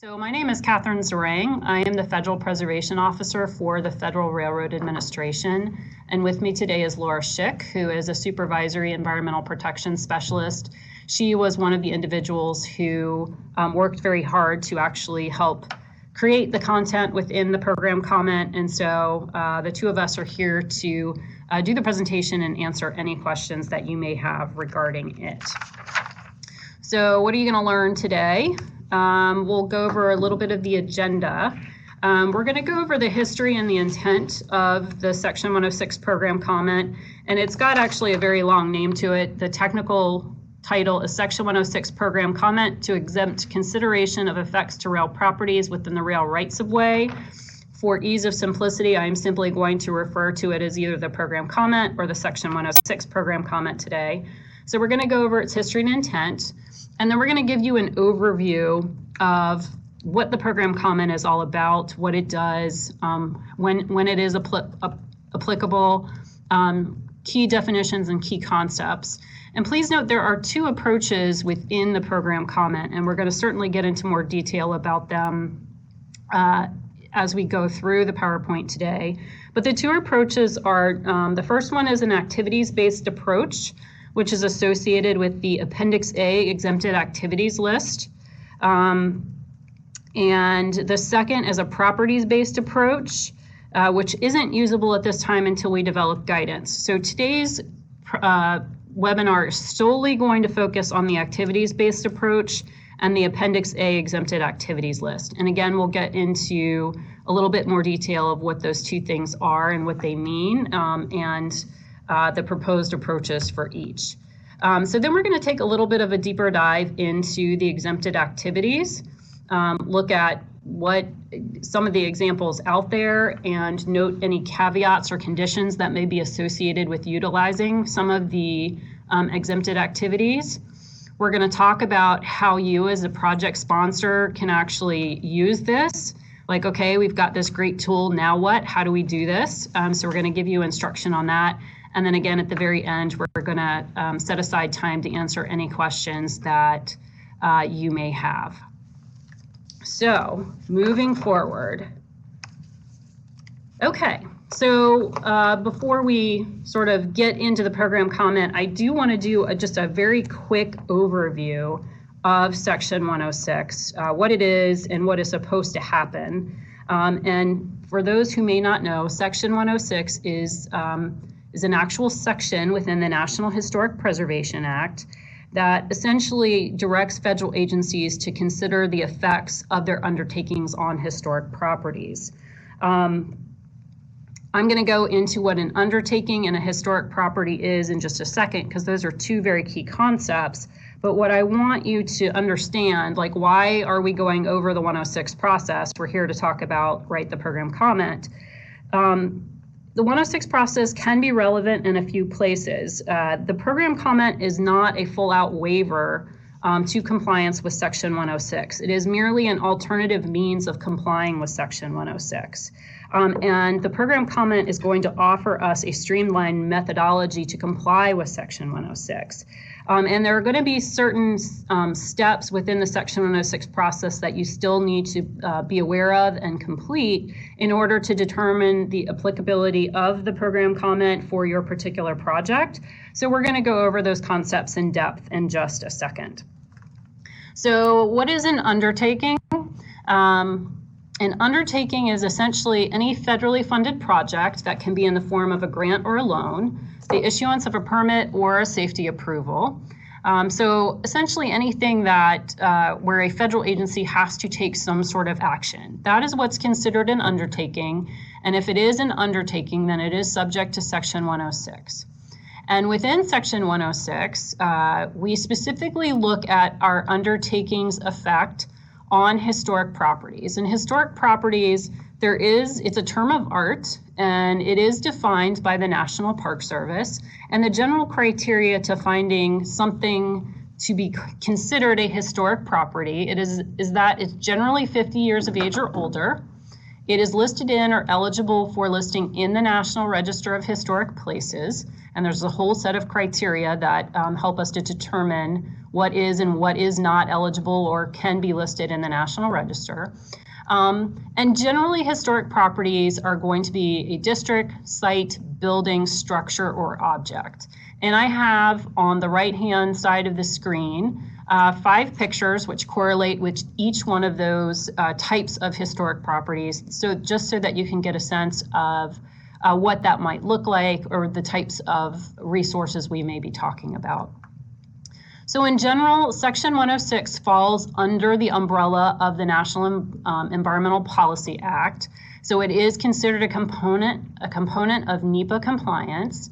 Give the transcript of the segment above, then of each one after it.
So my name is Catherine Zarang. I am the Federal Preservation Officer for the Federal Railroad Administration. And with me today is Laura Schick, who is a Supervisory Environmental Protection Specialist. She was one of the individuals who worked very hard to actually help create the content within the program comment. And so the two of us are here to do the presentation and answer any questions that you may have regarding it. So what are you going to learn today? We'll go over a little bit of the agenda. We're going to go over the history and the intent of the Section 106 program comment, and it's got actually a very long name to it. The technical title is Section 106 program comment to exempt consideration of effects to rail properties within the rail rights of way. For ease of simplicity, I am simply going to refer to it as either the program comment or the Section 106 program comment today. So we're going to go over its history and intent. And then we're going to give you an overview of what the program comment is all about, what it does, when it is applicable, key definitions and key concepts. And please note there are two approaches within the program comment, and we're going to certainly get into more detail about them as we go through the PowerPoint today. But the two approaches are, the first one is an activities-based approach, which is associated with the Appendix A exempted activities list. And the second is a properties-based approach, which isn't usable at this time until we develop guidance. So today's webinar is solely going to focus on the activities-based approach and the Appendix A exempted activities list. And again, we'll get into a little bit more detail of what those two things are and what they mean, and the proposed approaches for each. So then we're going to take a little bit of a deeper dive into the exempted activities, look at what some of the examples out there, and note any caveats or conditions that may be associated with utilizing some of the exempted activities. We're going to talk about how you as a project sponsor can actually use this. Like, okay, we've got this great tool, now what? How do we do this? So we're going to give you instruction on that. And then again, at the very end, we're going to set aside time to answer any questions that you may have. So moving forward. Okay, so before we sort of get into the program comment, I do want to do just a very quick overview of Section 106, what it is and what is supposed to happen. And for those who may not know, Section 106 is an actual section within the National Historic Preservation Act that essentially directs federal agencies to consider the effects of their undertakings on historic properties. I'm going to go into what an undertaking and a historic property is in just a second, because those are two very key concepts. But what I want you to understand, like, why are we going over the 106 process? We're here to talk about, right, the program comment. The 106 process can be relevant in a few places. The program comment is not a full-out waiver to compliance with Section 106. It is merely an alternative means of complying with Section 106. And the program comment is going to offer us a streamlined methodology to comply with Section 106. And there are going to be certain steps within the Section 106 process that you still need to be aware of and complete in order to determine the applicability of the program comment for your particular project. So we're going to go over those concepts in depth in just a second. So what is an undertaking? An undertaking is essentially any federally funded project that can be in the form of a grant or a loan, the issuance of a permit or a safety approval. So essentially anything that where a federal agency has to take some sort of action. That is what's considered an undertaking. And if it is an undertaking, then it is subject to Section 106. And within Section 106, we specifically look at our undertaking's effect on historic properties. And historic properties, it's a term of art, and it is defined by the National Park Service. And the general criteria to finding something to be considered a historic property is that it's generally 50 years of age or older. It is listed in or eligible for listing in the National Register of Historic Places. And there's a whole set of criteria that help us to determine what is and what is not eligible or can be listed in the National Register. And generally, historic properties are going to be a district, site, building, structure, or object. And I have on the right-hand side of the screen 5 pictures which correlate with each one of those types of historic properties. So just so that you can get a sense of what that might look like or the types of resources we may be talking about. So in general, Section 106 falls under the umbrella of the National Environmental Policy Act. So it is considered a component of NEPA compliance.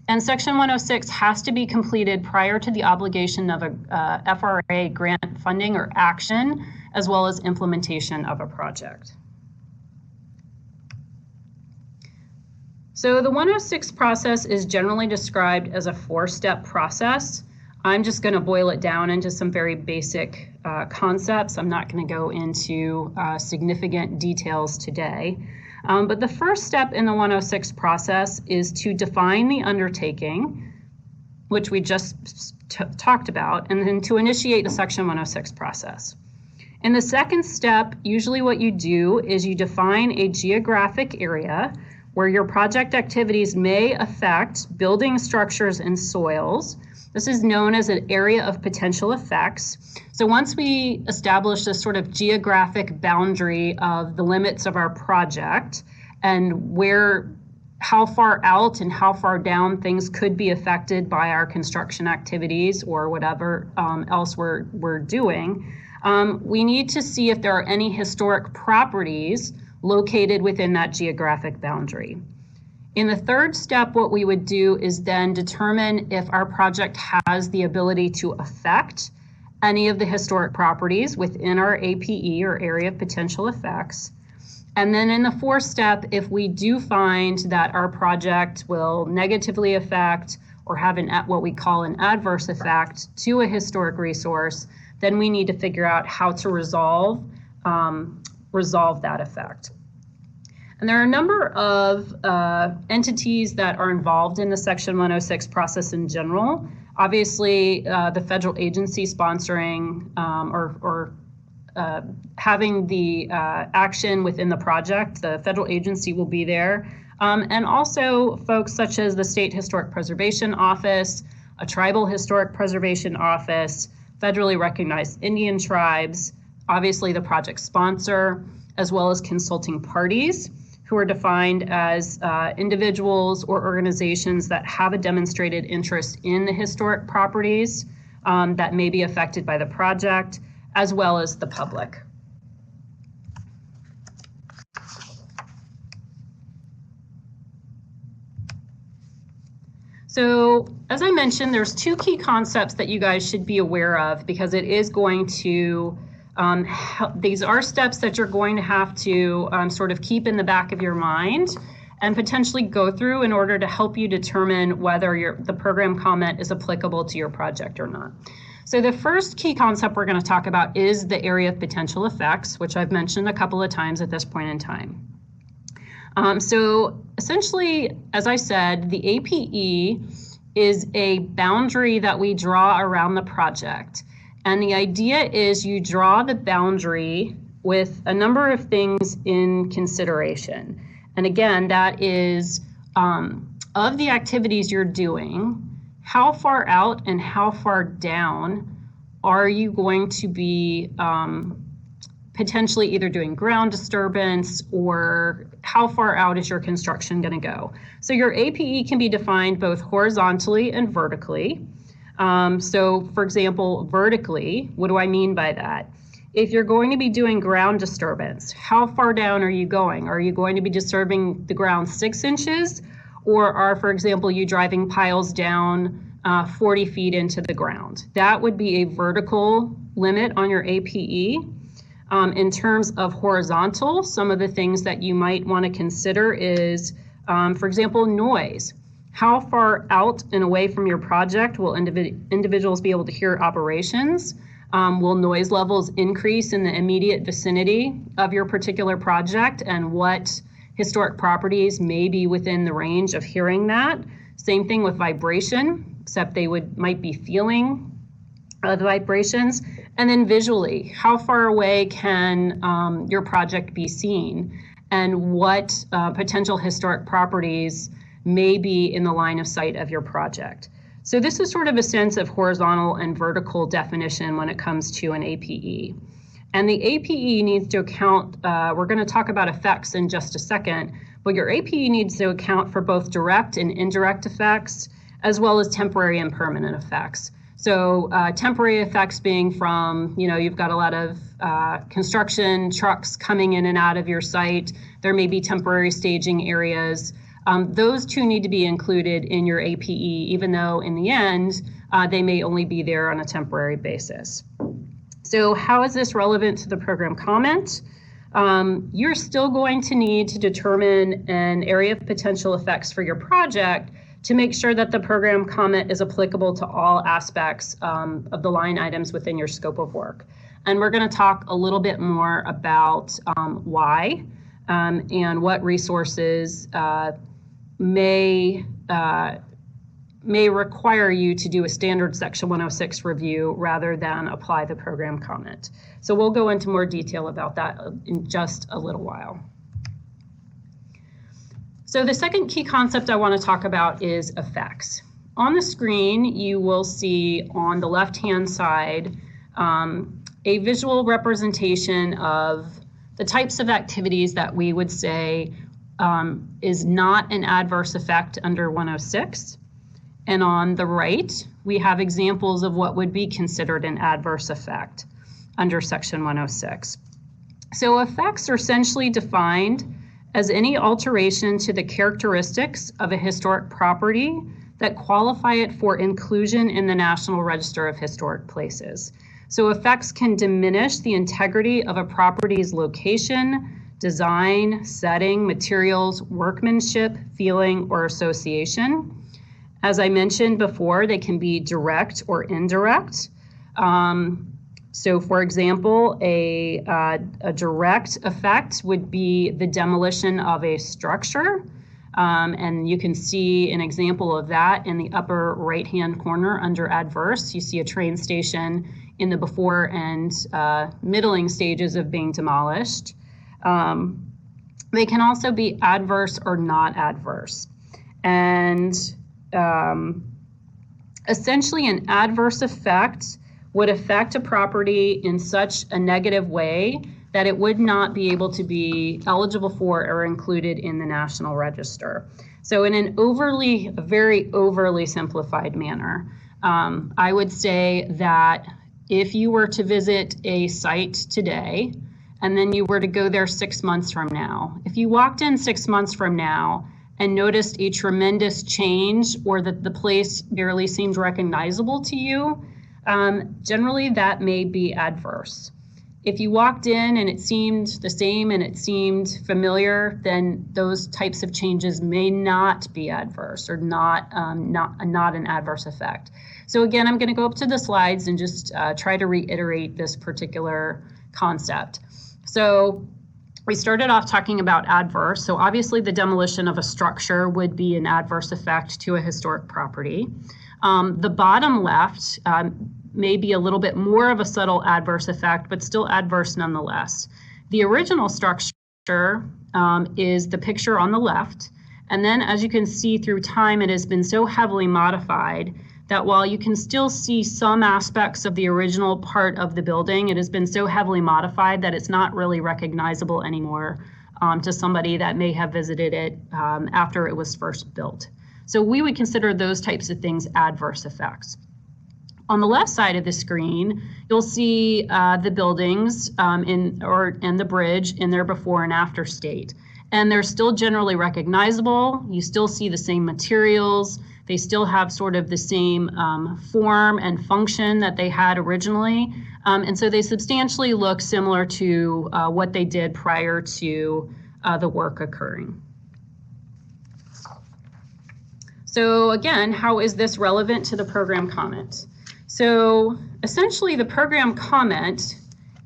And Section 106 has to be completed prior to the obligation of a FRA grant funding or action, as well as implementation of a project. So the 106 process is generally described as a 4-step process. I'm just going to boil it down into some very basic concepts. I'm not going to go into significant details today. But the first step in the 106 process is to define the undertaking, which we just talked about, and then to initiate the Section 106 process. In the second step, usually what you do is you define a geographic area where your project activities may affect building structures and soils. This is known as an area of potential effects. So once we establish this sort of geographic boundary of the limits of our project and how far out and how far down things could be affected by our construction activities or whatever else we're doing, we need to see if there are any historic properties located within that geographic boundary. In the third step, what we would do is then determine if our project has the ability to affect any of the historic properties within our APE or area of potential effects. And then in the fourth step, if we do find that our project will negatively affect or have what we call an adverse effect to a historic resource, then we need to figure out how to resolve that effect. And there are a number of entities that are involved in the Section 106 process in general. Obviously, the federal agency sponsoring or having the action within the project, the federal agency will be there. And also folks such as the State Historic Preservation Office, a Tribal Historic Preservation Office, federally recognized Indian tribes, obviously the project sponsor, as well as consulting parties, who are defined as individuals or organizations that have a demonstrated interest in the historic properties that may be affected by the project, as well as the public. So, as I mentioned, there's 2 key concepts that you guys should be aware of because it is going to these are steps that you're going to have to sort of keep in the back of your mind and potentially go through in order to help you determine whether the program comment is applicable to your project or not. So the first key concept we're going to talk about is the area of potential effects, which I've mentioned a couple of times at this point in time. So essentially, as I said, the APE is a boundary that we draw around the project. And the idea is you draw the boundary with a number of things in consideration. And again, that is of the activities you're doing, how far out and how far down are you going to be potentially either doing ground disturbance or how far out is your construction going to go? So your APE can be defined both horizontally and vertically. So for example, vertically, what do I mean by that? If you're going to be doing ground disturbance, how far down are you going? Are you going to be disturbing the ground 6 inches? Or are, for example, you driving piles down 40 feet into the ground? That would be a vertical limit on your APE. In terms of horizontal, some of the things that you might want to consider is, for example, noise. How far out and away from your project will individuals be able to hear operations? Will noise levels increase in the immediate vicinity of your particular project, and what historic properties may be within the range of hearing that? Same thing with vibration, except they might be feeling the vibrations, and then visually, how far away can your project be seen, and what potential historic properties may be in the line of sight of your project. So this is sort of a sense of horizontal and vertical definition when it comes to an APE. And the APE needs to account, we're going to talk about effects in just a second, but your APE needs to account for both direct and indirect effects, as well as temporary and permanent effects. So temporary effects being from, you've got a lot of construction trucks coming in and out of your site. There may be temporary staging areas. Those two need to be included in your APE, even though in the end, they may only be there on a temporary basis. So how is this relevant to the program comment? You're still going to need to determine an area of potential effects for your project to make sure that the program comment is applicable to all aspects of the line items within your scope of work. And we're going to talk a little bit more about why and what resources may require you to do a standard Section 106 review rather than apply the program comment. So we'll go into more detail about that in just a little while. So the second key concept I want to talk about is effects. On the screen, you will see on the left-hand side a visual representation of the types of activities that we would say is not an adverse effect under 106. And on the right, we have examples of what would be considered an adverse effect under Section 106. So effects are essentially defined as any alteration to the characteristics of a historic property that qualify it for inclusion in the National Register of Historic Places. So effects can diminish the integrity of a property's location, design, setting, materials, workmanship, feeling, or association. As I mentioned before, they can be direct or indirect. So for example, a direct effect would be the demolition of a structure. And you can see an example of that in the upper right-hand corner under adverse. You see a train station in the before and middling stages of being demolished. They can also be adverse or not adverse. And essentially an adverse effect would affect a property in such a negative way that it would not be able to be eligible for or included in the National Register. So in a very overly simplified manner, I would say that if you were to visit a site today, and then you were to go there 6 months from now, if you walked in 6 months from now and noticed a tremendous change or that the place barely seemed recognizable to you, generally that may be adverse. If you walked in and it seemed the same and it seemed familiar, then those types of changes may not be adverse or not an adverse effect. So again, I'm going to go up to the slides and just try to reiterate this particular concept. So we started off talking about adverse. So obviously the demolition of a structure would be an adverse effect to a historic property. The bottom left may be a little bit more of a subtle adverse effect, but still adverse nonetheless. The original structure is the picture on the left. And then as you can see through time, it has been so heavily modified that while you can still see some aspects of the original part of the building, it has been so heavily modified that it's not really recognizable anymore to somebody that may have visited it after it was first built. So we would consider those types of things adverse effects. On the left side of the screen, you'll see the buildings and the bridge in their before and after state. And they're still generally recognizable. You still see the same materials. They still have sort of the same form and function that they had originally. And so they substantially look similar to what they did prior to the work occurring. So again, how is this relevant to the program comment? So essentially the program comment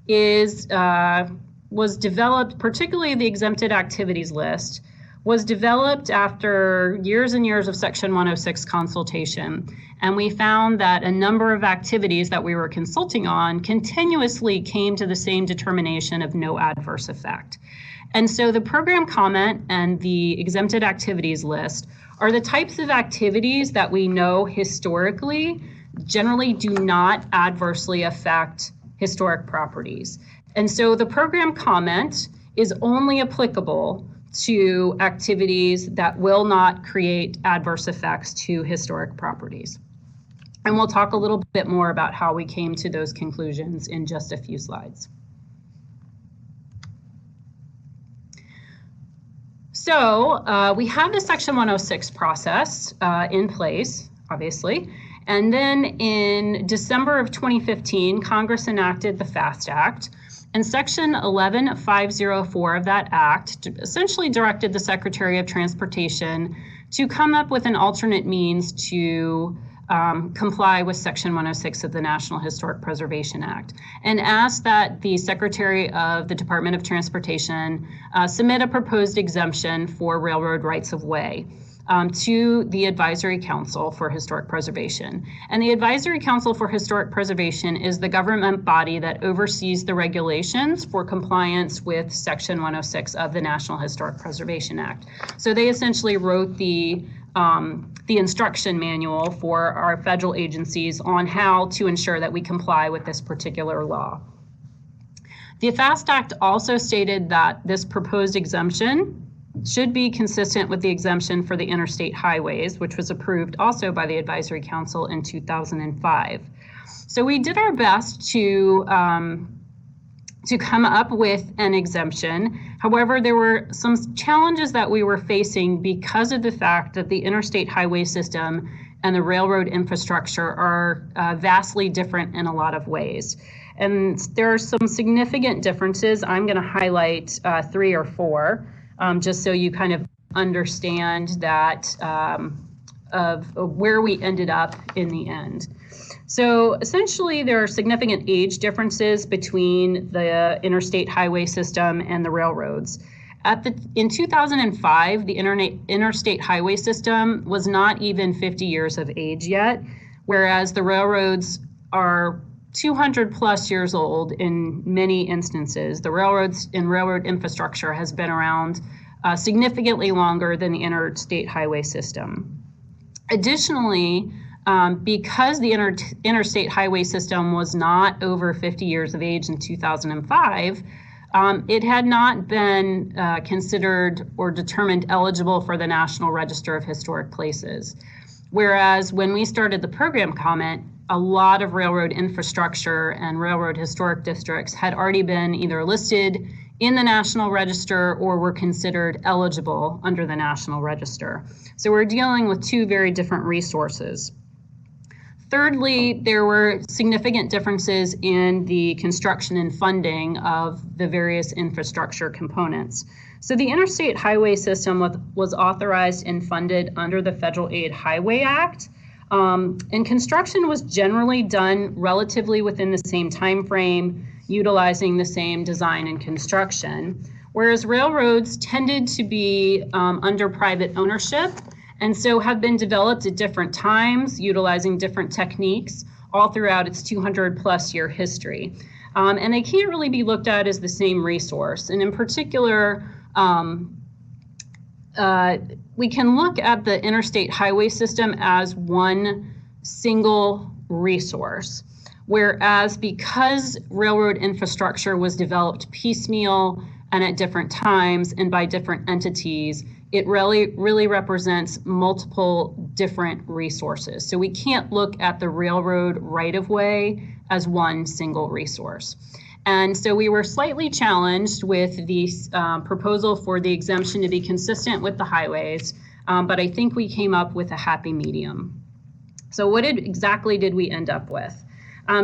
was developed, particularly the exempted activities list, was developed after years and years of Section 106 consultation. And we found that a number of activities that we were consulting on continuously came to the same determination of no adverse effect. And so the program comment and the exempted activities list are the types of activities that we know historically generally do not adversely affect historic properties. And so the program comment is only applicable to activities that will not create adverse effects to historic properties. And we'll talk a little bit more about how we came to those conclusions in just a few slides. So we have the Section 106 process in place, obviously. And then in December of 2015, Congress enacted the FAST Act. And Section 11504 of that act essentially directed the Secretary of Transportation to come up with an alternate means to comply with Section 106 of the National Historic Preservation Act, and asked that the Secretary of the Department of Transportation submit a proposed exemption for railroad rights-of-way to the Advisory Council for Historic Preservation. And the Advisory Council for Historic Preservation is the government body that oversees the regulations for compliance with Section 106 of the National Historic Preservation Act. So they essentially wrote the instruction manual for our federal agencies on how to ensure that we comply with this particular law. The FAST Act also stated that this proposed exemption should be consistent with the exemption for the interstate highways, which was approved also by the Advisory Council in 2005. So we did our best to come up with an exemption. However, there were some challenges that we were facing because of the fact that the interstate highway system and the railroad infrastructure are vastly different in a lot of ways. And there are some significant differences. I'm going to highlight 3 or 4, just so you kind of understand that of where we ended up in the end. So essentially, there are significant age differences between the interstate highway system and the railroads. In 2005, the interstate highway system was not even 50 years of age yet, whereas the railroads are 200 plus years old in many instances. The railroads and railroad infrastructure has been around significantly longer than the interstate highway system. Additionally, because the interstate highway system was not over 50 years of age in 2005, it had not been considered or determined eligible for the National Register of Historic Places. Whereas when we started the program comment, a lot of railroad infrastructure and railroad historic districts had already been either listed in the National Register or were considered eligible under the National Register. So we're dealing with 2 very different resources. Thirdly, there were significant differences in the construction and funding of the various infrastructure components. So the Interstate Highway System was authorized and funded under the Federal Aid Highway Act, and construction was generally done relatively within the same time frame, utilizing the same design and construction, whereas railroads tended to be under private ownership, and so have been developed at different times, utilizing different techniques all throughout its 200 plus year history. And they can't really be looked at as the same resource. And in particular, we can look at the interstate highway system as one single resource. Whereas because railroad infrastructure was developed piecemeal and at different times and by different entities, it really represents multiple different resources. So we can't look at the railroad right-of-way as one single resource. And so we were slightly challenged with the proposal for the exemption to be consistent with the highways, but I think we came up with a happy medium. So what exactly did we end up with?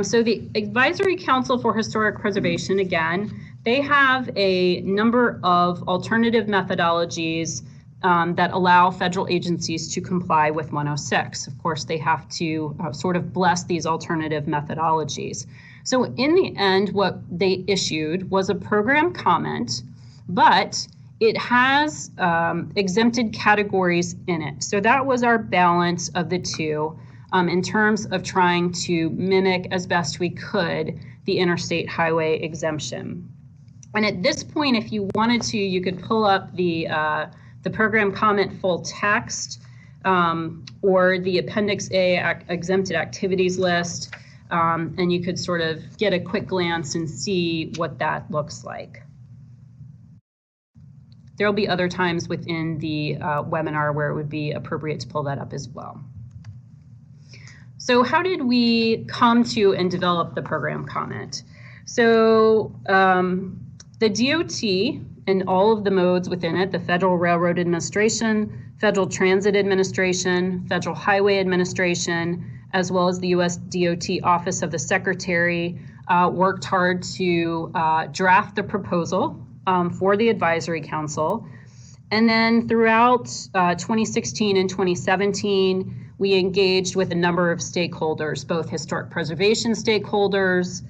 So the Advisory Council for Historic Preservation, again, they have a number of alternative methodologies that allow federal agencies to comply with 106. Of course, they have to sort of bless these alternative methodologies. So in the end, what they issued was a program comment, but it has exempted categories in it. So that was our balance of the two in terms of trying to mimic as best we could the interstate highway exemption. And at this point, if you wanted to, you could pull up the program comment full text or the Appendix A exempted activities list, and you could sort of get a quick glance and see what that looks like. There will be other times within the webinar where it would be appropriate to pull that up as well. So how did we come to and develop the program comment? So the DOT and all of the modes within it, the Federal Railroad Administration, Federal Transit Administration, Federal Highway Administration, as well as the U.S. DOT Office of the Secretary, worked hard to draft the proposal for the Advisory Council. And then throughout 2016 and 2017, we engaged with a number of stakeholders, both historic preservation stakeholders,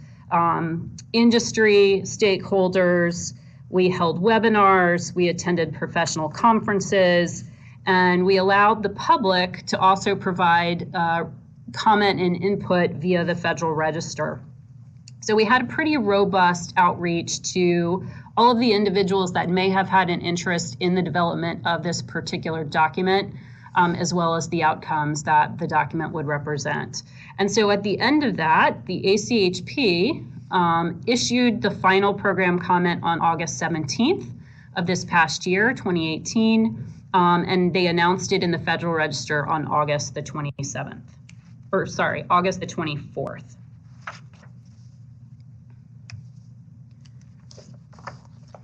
industry stakeholders. We held webinars, we attended professional conferences, and we allowed the public to also provide comment and input via the Federal Register. So we had a pretty robust outreach to all of the individuals that may have had an interest in the development of this particular document, as well as the outcomes that the document would represent. And so at the end of that, the ACHP issued the final program comment on August 17th of this past year, 2018, and they announced it in the Federal Register on August the 27th, or sorry, August the 24th.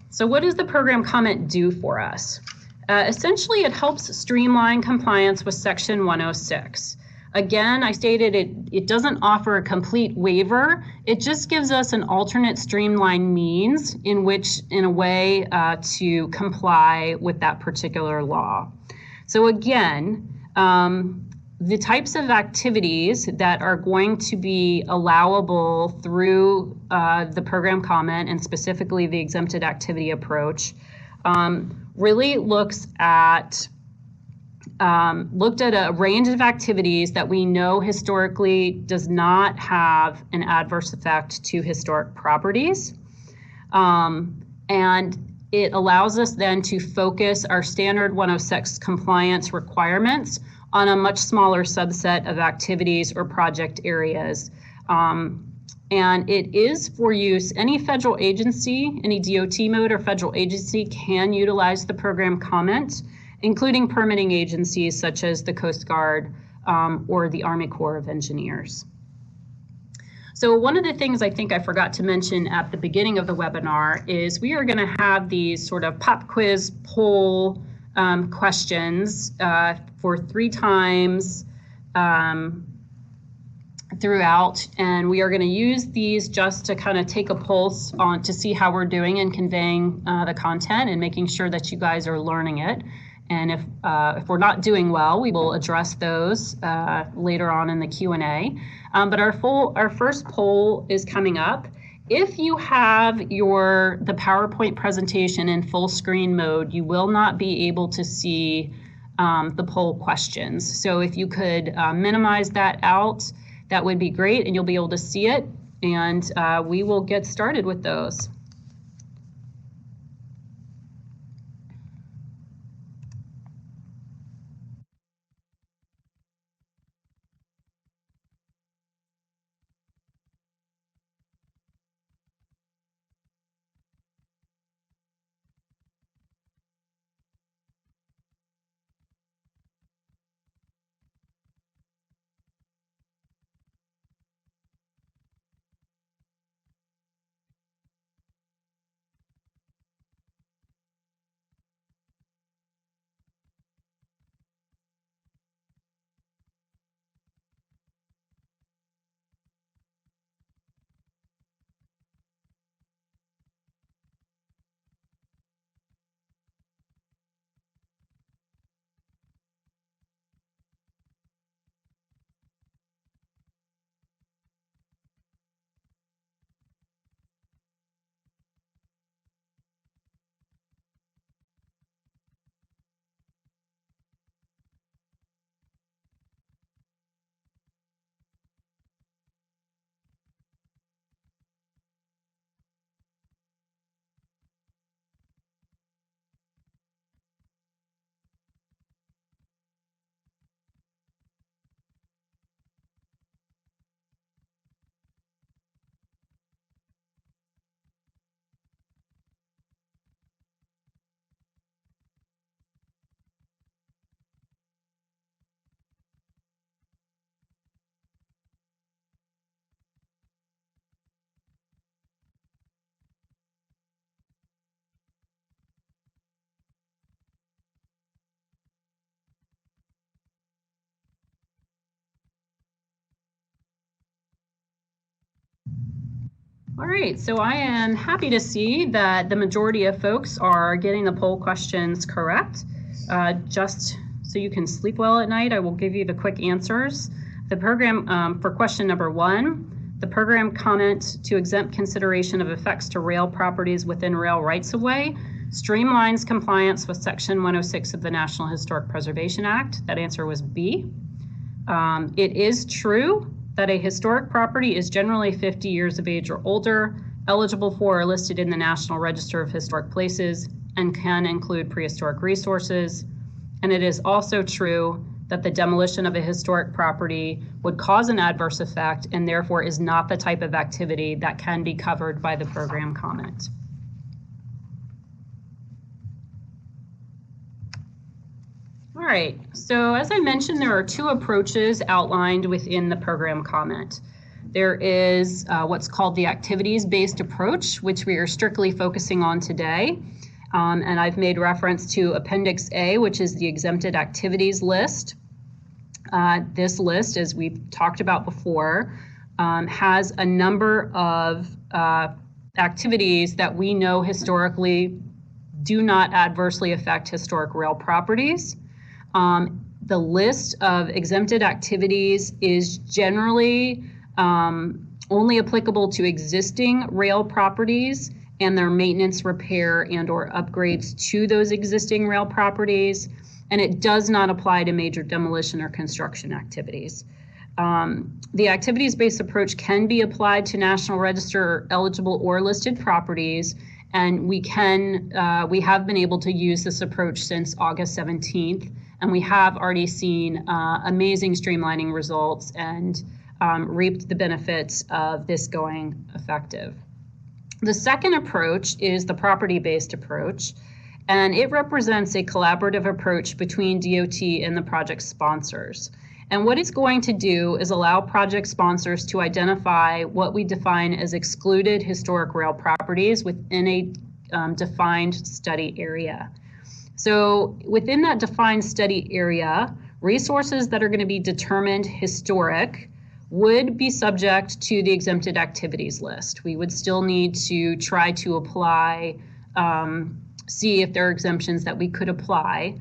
So what does the program comment do for us? Essentially, it helps streamline compliance with Section 106. Again, I stated it doesn't offer a complete waiver. It just gives us an alternate streamlined means in a way to comply with that particular law. So again, the types of activities that are going to be allowable through the program comment, and specifically the exempted activity approach, really looked at a range of activities that we know historically does not have an adverse effect to historic properties. And it allows us then to focus our standard 106 compliance requirements on a much smaller subset of activities or project areas. And it is for use, any federal agency, any DOT mode or federal agency can utilize the program comment, including permitting agencies such as the Coast Guard or the Army Corps of Engineers. So one of the things I think I forgot to mention at the beginning of the webinar is we are going to have these sort of pop quiz poll questions for 3 times throughout, and we are going to use these just to kind of take a pulse on to see how we're doing in conveying the content and making sure that you guys are learning it. And if we're not doing well, we will address those later on in the Q&A. But our first poll is coming up. If you have the PowerPoint presentation in full screen mode, you will not be able to see the poll questions. So if you could minimize that out, that would be great, and you'll be able to see it. And we will get started with those. All right, so I am happy to see that the majority of folks are getting the poll questions correct. Just so you can sleep well at night, I will give you the quick answers. The program, for question number 1, the program comment to exempt consideration of effects to rail properties within rail rights-of-way streamlines compliance with Section 106 of the National Historic Preservation Act. That answer was B. It is true that a historic property is generally 50 years of age or older, eligible for or listed in the National Register of Historic Places, and can include prehistoric resources. And it is also true that the demolition of a historic property would cause an adverse effect and therefore is not the type of activity that can be covered by the program comment. All right, so as I mentioned, there are 2 approaches outlined within the program comment. There is what's called the activities-based approach, which we are strictly focusing on today. And I've made reference to Appendix A, which is the exempted activities list. This list, as we've talked about before, has a number of activities that we know historically do not adversely affect historic rail properties. The list of exempted activities is generally only applicable to existing rail properties and their maintenance, repair, and or upgrades to those existing rail properties, and it does not apply to major demolition or construction activities. The activities-based approach can be applied to National Register eligible or listed properties, and we have been able to use this approach since August 17th, and we have already seen amazing streamlining results and reaped the benefits of this going effective. The second approach is the property-based approach, and it represents a collaborative approach between DOT and the project sponsors. And what it's going to do is allow project sponsors to identify what we define as excluded historic rail properties within a defined study area. So within that defined study area, resources that are going to be determined historic would be subject to the exempted activities list. We would still need to try to apply, see if there are exemptions that we could apply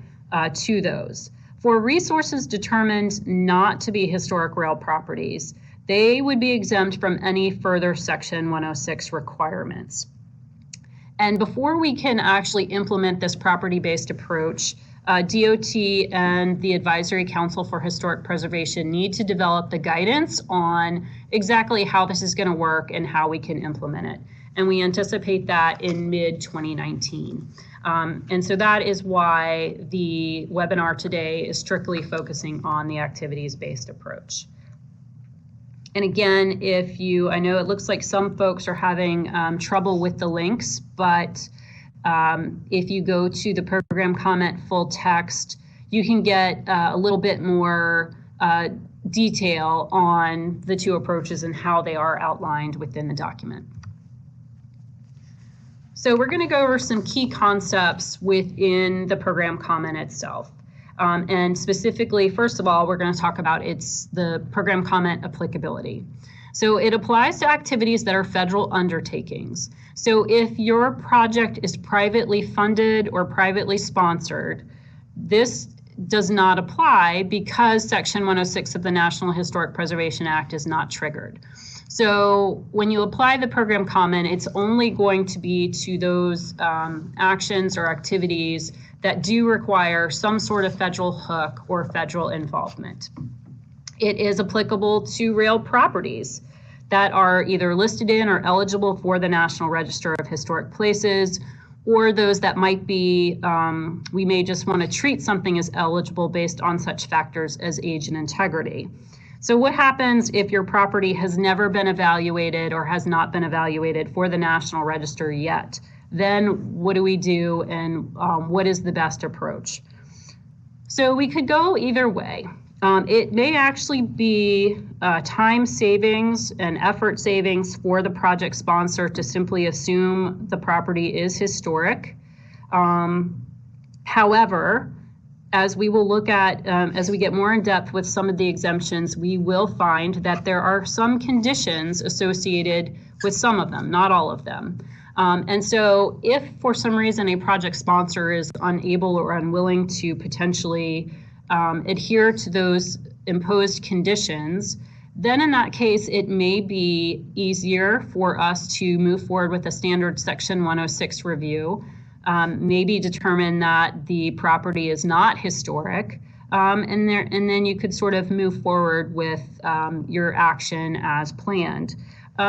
to those. For resources determined not to be historic rail properties, they would be exempt from any further Section 106 requirements. And before we can actually implement this property-based approach, DOT and the Advisory Council for Historic Preservation need to develop the guidance on exactly how this is going to work and how we can implement it. And we anticipate that in mid-2019. And so that is why the webinar today is strictly focusing on the activities-based approach. And again, I know it looks like some folks are having trouble with the links, but if you go to the program comment full text, you can get a little bit more detail on the 2 approaches and how they are outlined within the document. So we're going to go over some key concepts within the program comment itself. And specifically, first of all, we're going to talk about the program comment applicability. So it applies to activities that are federal undertakings. So if your project is privately funded or privately sponsored, this does not apply because Section 106 of the National Historic Preservation Act is not triggered. So when you apply the program comment, it's only going to be to those actions or activities that do require some sort of federal hook or federal involvement. It is applicable to rail properties that are either listed in or eligible for the National Register of Historic Places, or those that might be, we may just want to treat something as eligible based on such factors as age and integrity. So what happens if your property has never been evaluated or has not been evaluated for the National Register yet? Then what do we do, and what is the best approach? So we could go either way. It may actually be time savings and effort savings for the project sponsor to simply assume the property is historic. However, as we will look at, as we get more in depth with some of the exemptions, we will find that there are some conditions associated with some of them, not all of them. And so if for some reason a project sponsor is unable or unwilling to potentially adhere to those imposed conditions, then in that case, it may be easier for us to move forward with a standard Section 106 review, maybe determine that the property is not historic, and then you could sort of move forward with your action as planned.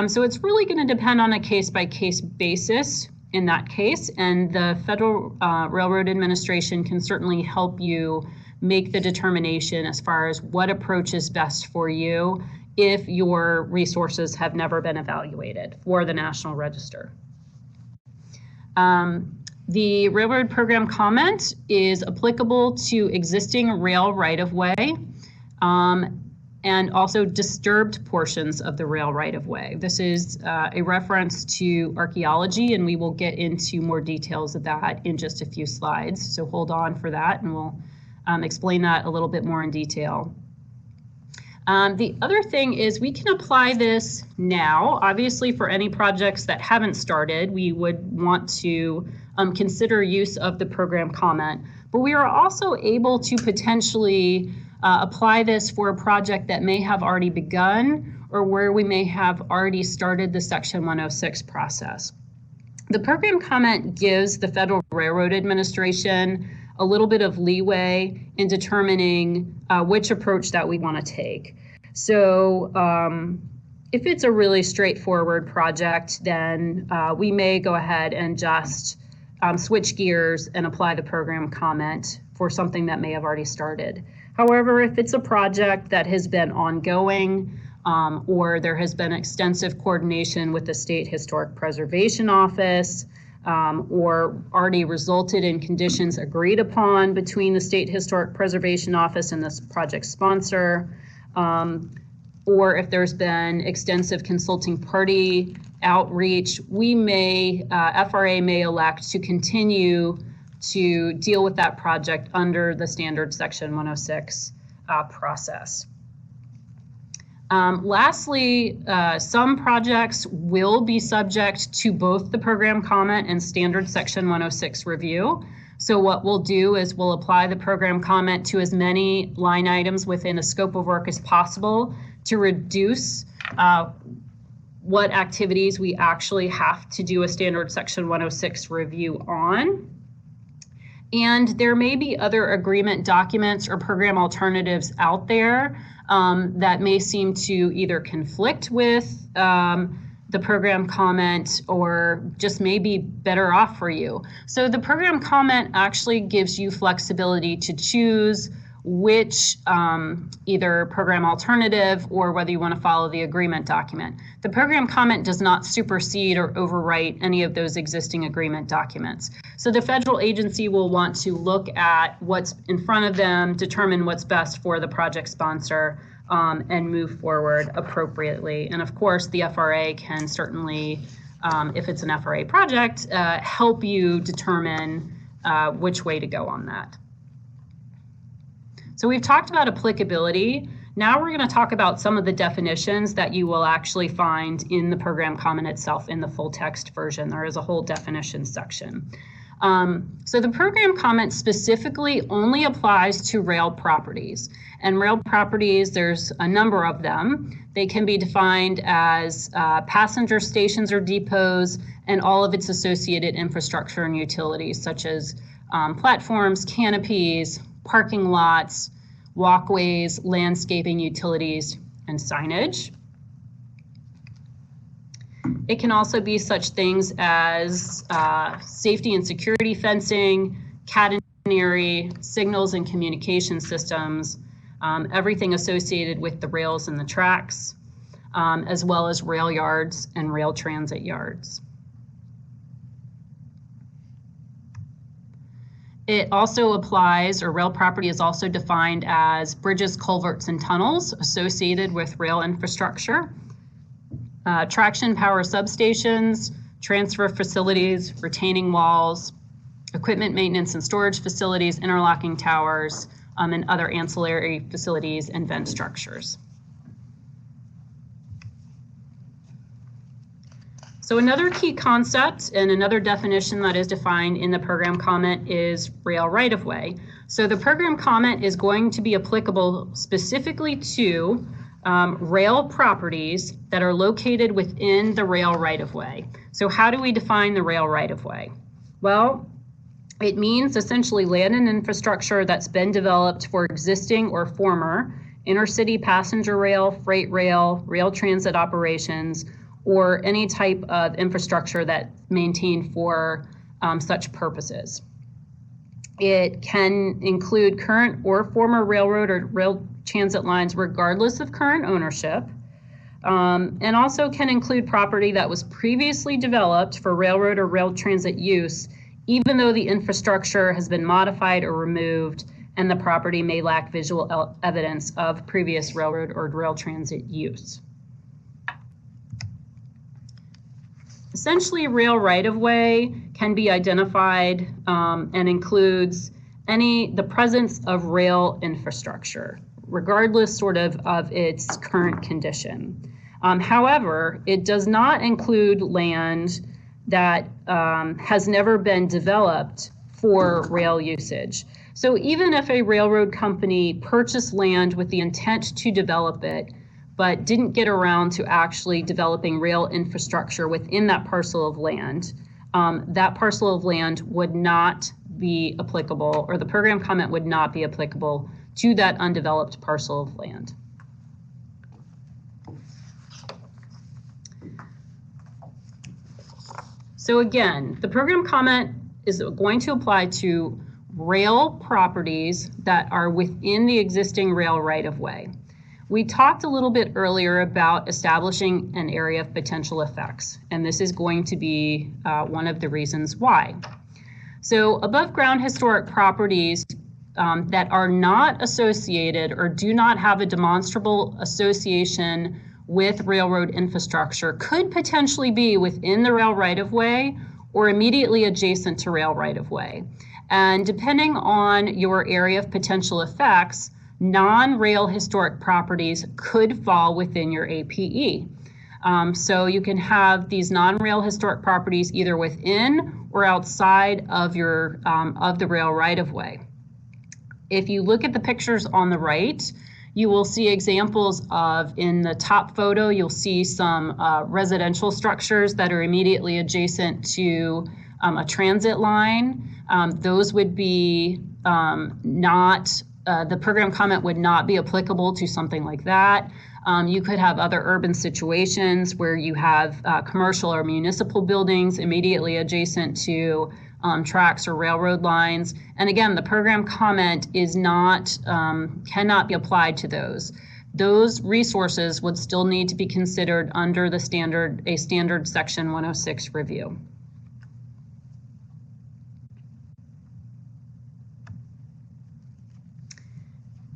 So it's really going to depend on a case-by-case basis in that case, and the Federal Railroad Administration can certainly help you make the determination as far as what approach is best for you if your resources have never been evaluated for the National Register. The Railroad Program Comment is applicable to existing rail right-of-way and also disturbed portions of the rail right-of-way. This is a reference to archaeology, and we will get into more details of that in just a few slides. So hold on for that, and we'll explain that a little bit more in detail. The other thing is we can apply this now. Obviously, for any projects that haven't started, we would want to consider use of the program comment. But we are also able to potentially apply this for a project that may have already begun or where we may have already started the Section 106 process. The program comment gives the Federal Railroad Administration a little bit of leeway in determining which approach that we want to take. So if it's a really straightforward project, then we may go ahead and just switch gears and apply the program comment for something that may have already started. However, if it's a project that has been ongoing or there has been extensive coordination with the State Historic Preservation Office, or already resulted in conditions agreed upon between the State Historic Preservation Office and this project sponsor, or if there's been extensive consulting party outreach, we may, FRA may elect to continue to deal with that project under the standard Section 106 process. Lastly, some projects will be subject to both the program comment and standard Section 106 review. So what we'll do is we'll apply the program comment to as many line items within a scope of work as possible to reduce what activities we actually have to do a standard Section 106 review on. And there may be other agreement documents or program alternatives out there that may seem to either conflict with the program comment or just may be better off for you. So the program comment actually gives you flexibility to choose which either program alternative or whether you want to follow the agreement document. The program comment does not supersede or overwrite any of those existing agreement documents. So the federal agency will want to look at what's in front of them, determine what's best for the project sponsor, and move forward appropriately. And of course, the FRA can certainly, if it's an FRA project, help you determine which way to go on that. So we've talked about applicability. Now we're going to talk about some of the definitions that you will actually find in the program comment itself in the full text version. There is a whole definition section. So the program comment specifically only applies to rail properties. And rail properties, there's a number of them. They can be defined as passenger stations or depots and all of its associated infrastructure and utilities, such as platforms, canopies, parking lots, walkways, landscaping, utilities, and signage. It can also be such things as safety and security fencing, catenary, signals and communication systems, everything associated with the rails and the tracks, as well as rail yards and rail transit yards. It also applies, or rail property is also defined as bridges, culverts, and tunnels associated with rail infrastructure, traction power substations, transfer facilities, retaining walls, equipment maintenance and storage facilities, interlocking towers, and other ancillary facilities and vent structures. So another key concept and another definition that is defined in the program comment is rail right-of-way. So the program comment is going to be applicable specifically to rail properties that are located within the rail right-of-way. So how do we define the rail right-of-way? Well, it means essentially land and infrastructure that's been developed for existing or former intercity passenger rail, freight rail, rail transit operations, or any type of infrastructure that's maintained for such purposes. It can include current or former railroad or rail transit lines regardless of current ownership, and also can include property that was previously developed for railroad or rail transit use, even though the infrastructure has been modified or removed and the property may lack visual evidence of previous railroad or rail transit use. Essentially, rail right-of-way can be identified and includes the presence of rail infrastructure, regardless sort of its current condition. However, it does not include land that has never been developed for rail usage. So even if a railroad company purchased land with the intent to develop it, but didn't get around to actually developing rail infrastructure within that parcel of land, that parcel of land would not be applicable, or the program comment would not be applicable to that undeveloped parcel of land. So again, the program comment is going to apply to rail properties that are within the existing rail right-of-way. We talked a little bit earlier about establishing an area of potential effects, and this is going to be one of the reasons why. So above ground historic properties that are not associated or do not have a demonstrable association with railroad infrastructure could potentially be within the rail right-of-way or immediately adjacent to rail right-of-way. And depending on your area of potential effects, non-rail historic properties could fall within your APE. So you can have these non-rail historic properties either within or outside of your of the rail right-of-way. If you look at the pictures on the right, you will see examples of, in the top photo, you'll see some residential structures that are immediately adjacent to a transit line. Those would be the program comment would not be applicable to something like that. You could have other urban situations where you have commercial or municipal buildings immediately adjacent to tracks or railroad lines. And again, the program comment is not, cannot be applied to those. Those resources would still need to be considered under the standard Section 106 review.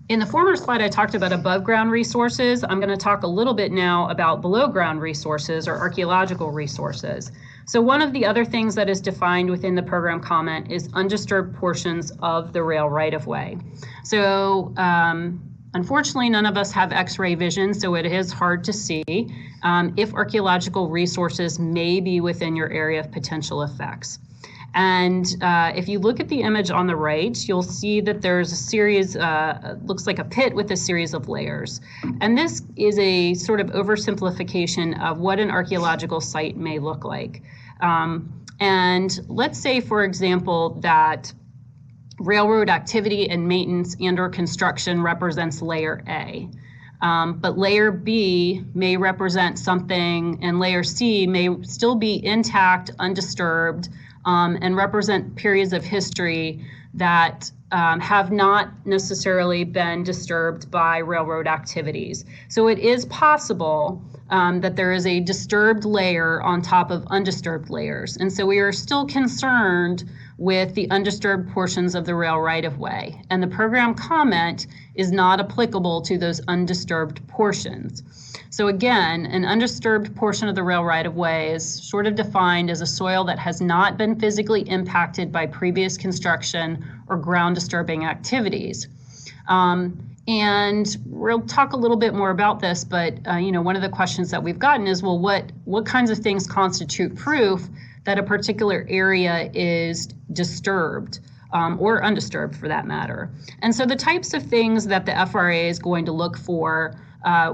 In the former slide, I talked about above ground resources. I'm going to talk a little bit now about below ground resources or archaeological resources. So one of the other things that is defined within the program comment is undisturbed portions of the rail right-of-way. So unfortunately, none of us have X-ray vision, so it is hard to see if archaeological resources may be within your area of potential effects. And if you look at the image on the right, you'll see that there's a series, looks like a pit with a series of layers. And this is a sort of oversimplification of what an archaeological site may look like. And let's say, for example, that railroad activity and maintenance and/or construction represents layer A. But layer B may represent something, and layer C may still be intact, undisturbed, and represent periods of history that have not necessarily been disturbed by railroad activities. So it is possible that there is a disturbed layer on top of undisturbed layers. And so we are still concerned with the undisturbed portions of the rail right-of-way. And the program comment is not applicable to those undisturbed portions. So again, an undisturbed portion of the rail right-of-way is sort of defined as a soil that has not been physically impacted by previous construction or ground disturbing activities. And we'll talk a little bit more about this, but one of the questions that we've gotten is, well, what kinds of things constitute proof that a particular area is disturbed, or undisturbed for that matter? And so the types of things that the FRA is going to look for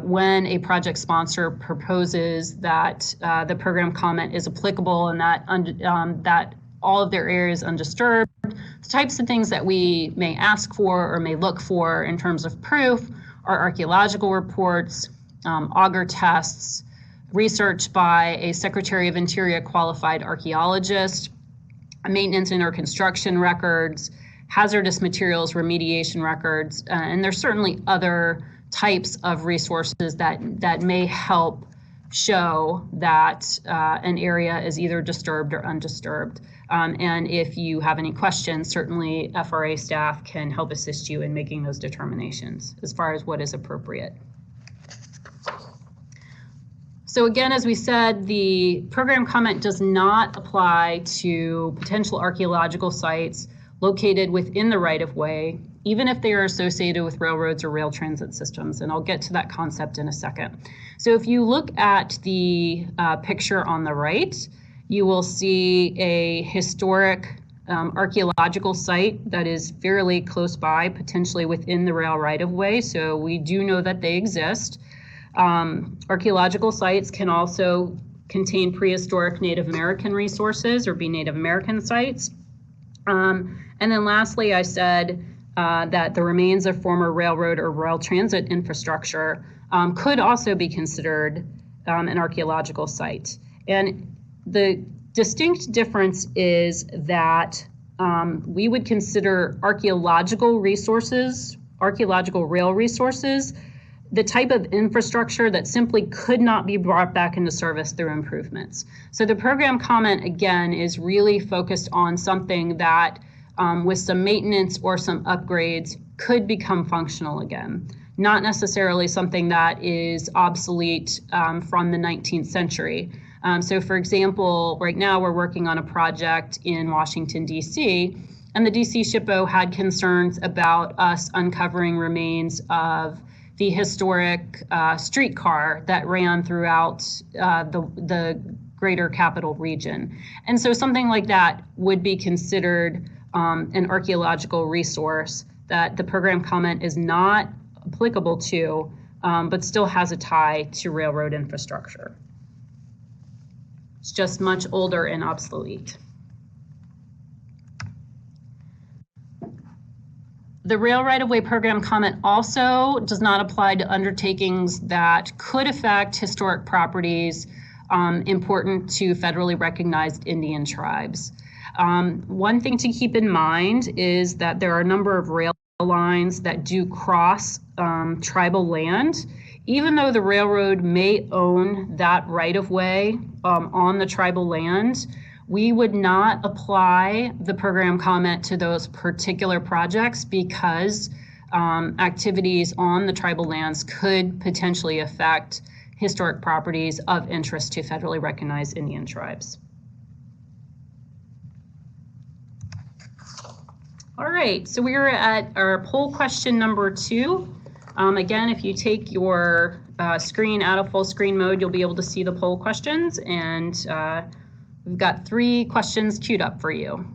when a project sponsor proposes that the program comment is applicable and that all of their areas undisturbed, the types of things that we may ask for or may look for in terms of proof are archaeological reports, auger tests, research by a Secretary of Interior qualified archaeologist, maintenance and or construction records, hazardous materials remediation records, and there's certainly other types of resources that may help show that an area is either disturbed or undisturbed. And if you have any questions, certainly FRA staff can help assist you in making those determinations as far as what is appropriate. So again, as we said, the program comment does not apply to potential archaeological sites located within the right-of-way, even if they are associated with railroads or rail transit systems. And I'll get to that concept in a second. So if you look at the picture on the right, you will see a historic archaeological site that is fairly close by, potentially within the rail right-of-way. So we do know that they exist. Archaeological sites can also contain prehistoric Native American resources or be Native American sites. And then lastly, I said that the remains of former railroad or rail transit infrastructure could also be considered an archaeological site. And the distinct difference is that we would consider archaeological resources, archaeological rail resources, the type of infrastructure that simply could not be brought back into service through improvements. So the program comment, again, is really focused on something that with some maintenance or some upgrades could become functional again, not necessarily something that is obsolete from the 19th century. So for example, right now we're working on a project in Washington, D.C., and the D.C. SHPO had concerns about us uncovering remains of the historic streetcar that ran throughout the greater capital region. And so something like that would be considered an archaeological resource that the program comment is not applicable to, but still has a tie to railroad infrastructure. It's just much older and obsolete. The Rail Right-of-Way Program comment also does not apply to undertakings that could affect historic properties important to federally recognized Indian tribes. One thing to keep in mind is that there are a number of rail lines that do cross tribal land. Even though the railroad may own that right-of-way on the tribal land, we would not apply the program comment to those particular projects because activities on the tribal lands could potentially affect historic properties of interest to federally recognized Indian tribes. All right, so we are at our poll question number 2. Again, if you take your screen out of full screen mode, you'll be able to see the poll questions, and we've got 3 questions queued up for you.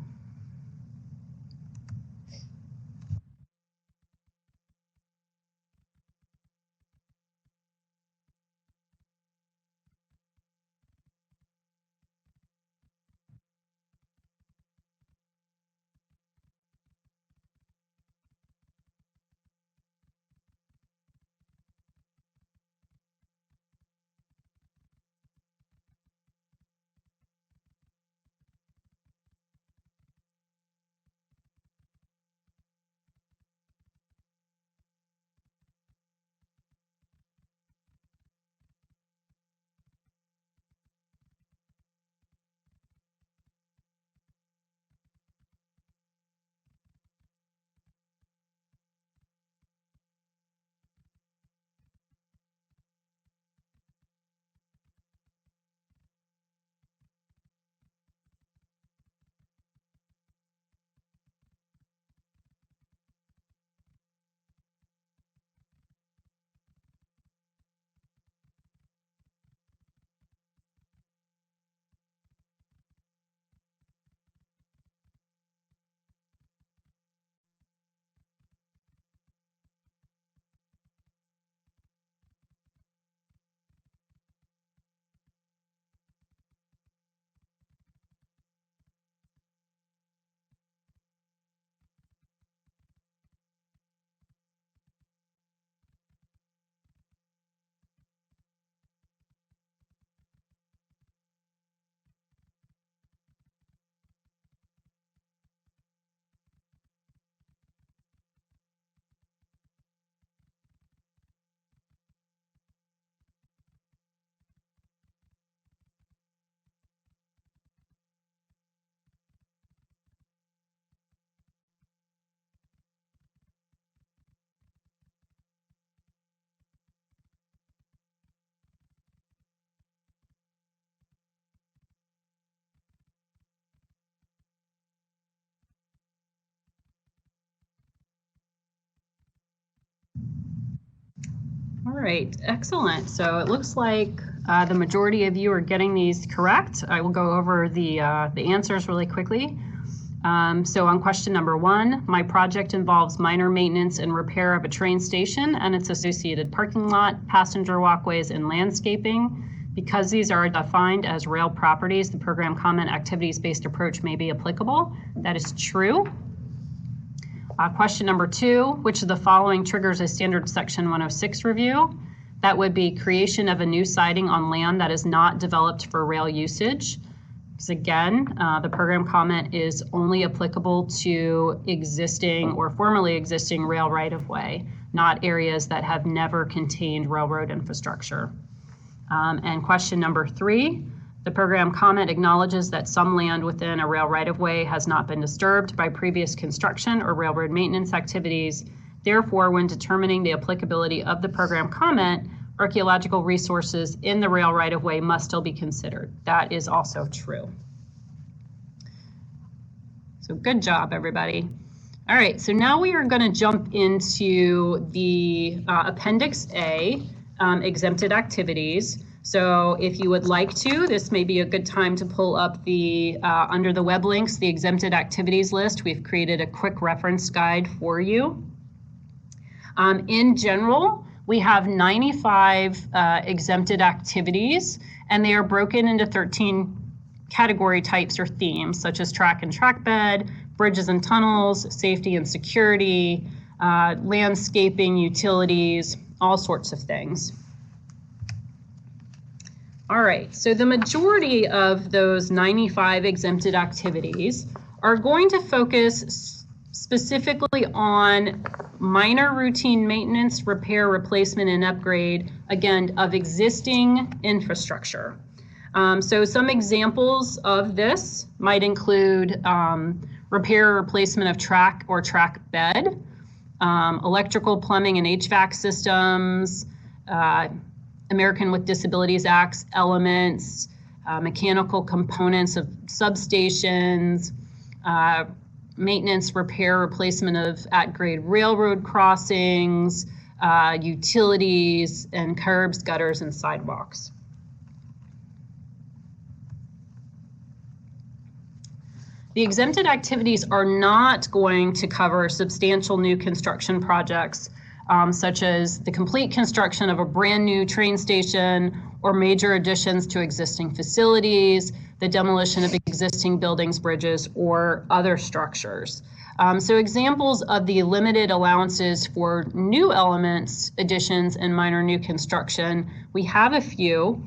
All right, excellent. So it looks like the majority of you are getting these correct. I will go over the answers really quickly. So on question number 1, my project involves minor maintenance and repair of a train station and its associated parking lot, passenger walkways, and landscaping. Because these are defined as rail properties, the program comment activities-based approach may be applicable. That is true. Question number 2, which of the following triggers a standard section 106 review? That would be creation of a new siding on land that is not developed for rail usage. Because again, the program comment is only applicable to existing or formerly existing rail right-of-way, not areas that have never contained railroad infrastructure. And question number 3, the program comment acknowledges that some land within a rail right-of-way has not been disturbed by previous construction or railroad maintenance activities. Therefore, when determining the applicability of the program comment, archaeological resources in the rail right-of-way must still be considered. That is also true. So good job, everybody. All right, so now we are going to jump into the Appendix A, exempted activities. So if you would like to, this may be a good time to pull up the, under the web links, the exempted activities list. We've created a quick reference guide for you. In general, we have 95 exempted activities, and they are broken into 13 category types or themes, such as track and track bed, bridges and tunnels, safety and security, landscaping, utilities, all sorts of things. All right, so the majority of those 95 exempted activities are going to focus specifically on minor routine maintenance, repair, replacement, and upgrade, again, of existing infrastructure. So some examples of this might include repair or replacement of track or track bed, electrical, plumbing, and HVAC systems, American with Disabilities Act elements, mechanical components of substations, maintenance, repair, replacement of at-grade railroad crossings, utilities, and curbs, gutters, and sidewalks. The exempted activities are not going to cover substantial new construction projects, such as the complete construction of a brand new train station or major additions to existing facilities, the demolition of existing buildings, bridges, or other structures. So examples of the limited allowances for new elements, additions, and minor new construction, we have a few.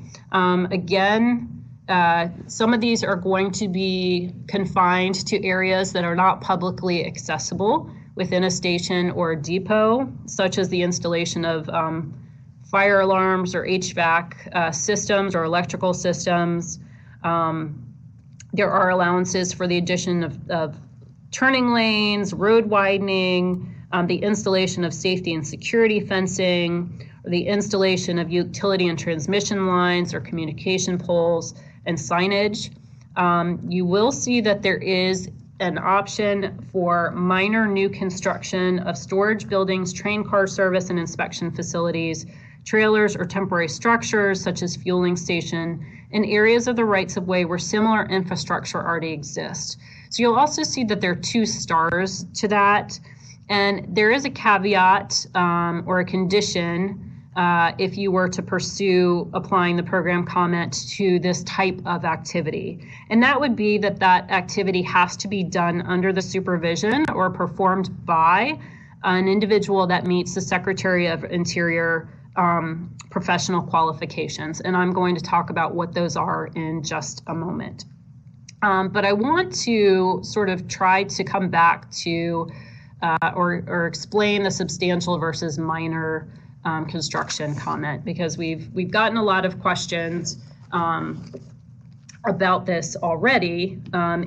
Some of these are going to be confined to areas that are not publicly accessible within a station or a depot, such as the installation of fire alarms or HVAC systems or electrical systems. There are allowances for the addition of turning lanes, road widening, the installation of safety and security fencing, or the installation of utility and transmission lines or communication poles and signage. You will see that there is an option for minor new construction of storage buildings, train car service and inspection facilities, trailers or temporary structures such as fueling station, in areas of the rights-of-way where similar infrastructure already exists. So you'll also see that there are 2 stars to that, and there is a caveat or a condition if you were to pursue applying the program comment to this type of activity. And that would be that that activity has to be done under the supervision or performed by an individual that meets the Secretary of Interior professional qualifications. And I'm going to talk about what those are in just a moment. But I want to sort of try to come back to or explain the substantial versus minor construction comment, because we've gotten a lot of questions about this already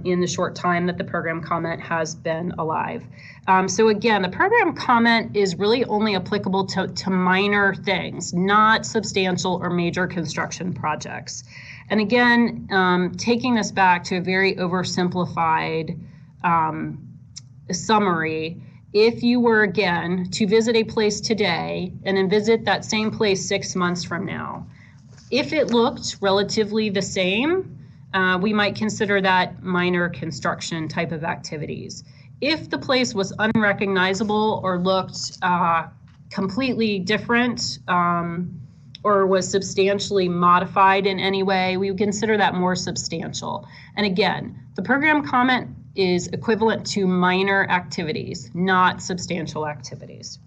in the short time that the program comment has been alive. So again, the program comment is really only applicable to minor things, not substantial or major construction projects. And again, taking this back to a very oversimplified summary, if you were, again, to visit a place today and then visit that same place 6 months from now, if it looked relatively the same, we might consider that minor construction type of activities. If the place was unrecognizable or looked completely different or was substantially modified in any way, we would consider that more substantial. And again, the program comment is equivalent to minor activities, not substantial activities.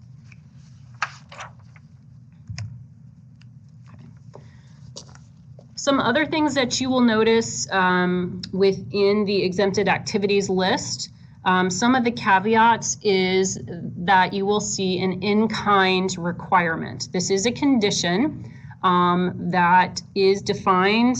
Some other things that you will notice within the exempted activities list, some of the caveats is that you will see an in-kind requirement. This is a condition that is defined.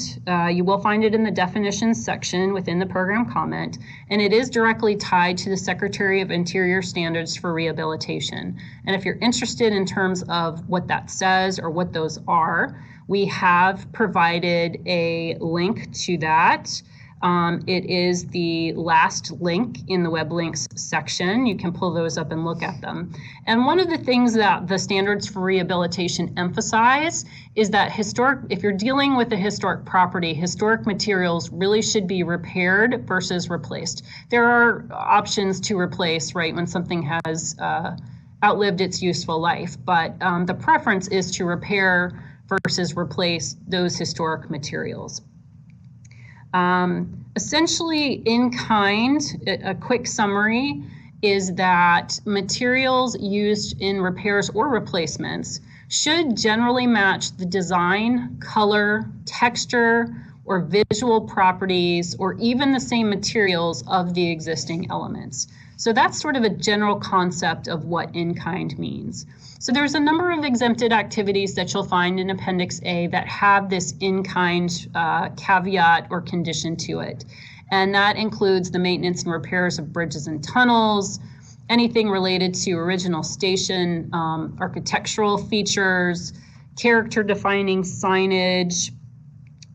You will find it in the definitions section within the program comment, and it is directly tied to the Secretary of Interior standards for rehabilitation. And if you're interested in terms of what that says or what those are, we have provided a link to that. It is the last link in the web links section. You can pull those up and look at them. And one of the things that the standards for rehabilitation emphasize is that if you're dealing with a historic property, historic materials really should be repaired versus replaced. There are options to replace, right, when something has outlived its useful life, but the preference is to repair versus replace those historic materials. Essentially, in kind, a quick summary is that materials used in repairs or replacements should generally match the design, color, texture, or visual properties, or even the same materials of the existing elements. So that's sort of a general concept of what in kind means. So there's a number of exempted activities that you'll find in Appendix A that have this in-kind caveat or condition to it. And that includes the maintenance and repairs of bridges and tunnels, anything related to original station, architectural features, character-defining signage,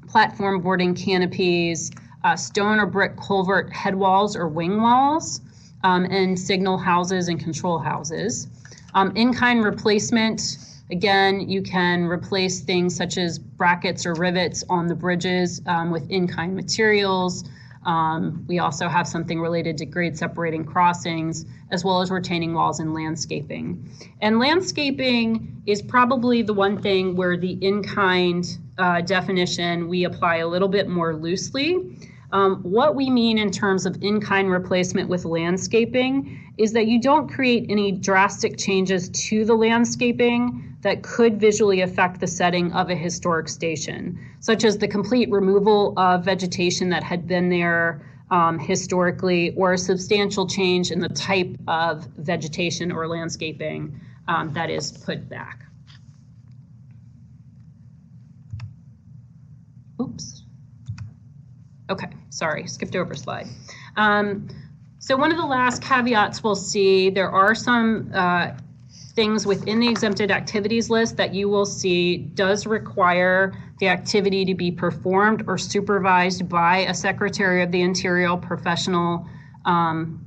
platform boarding canopies, stone or brick culvert head walls or wing walls, and signal houses and control houses. In-kind replacement, again, you can replace things such as brackets or rivets on the bridges with in-kind materials. We also have something related to grade separating crossings, as well as retaining walls and landscaping. And landscaping is probably the one thing where the in-kind definition we apply a little bit more loosely. What we mean in terms of in-kind replacement with landscaping is that you don't create any drastic changes to the landscaping that could visually affect the setting of a historic station, such as the complete removal of vegetation that had been there historically, or a substantial change in the type of vegetation or landscaping that is put back. Oops. Okay, sorry, skipped over a slide. So one of the last caveats we'll see, there are some things within the exempted activities list that you will see does require the activity to be performed or supervised by a Secretary of the Interior professional, and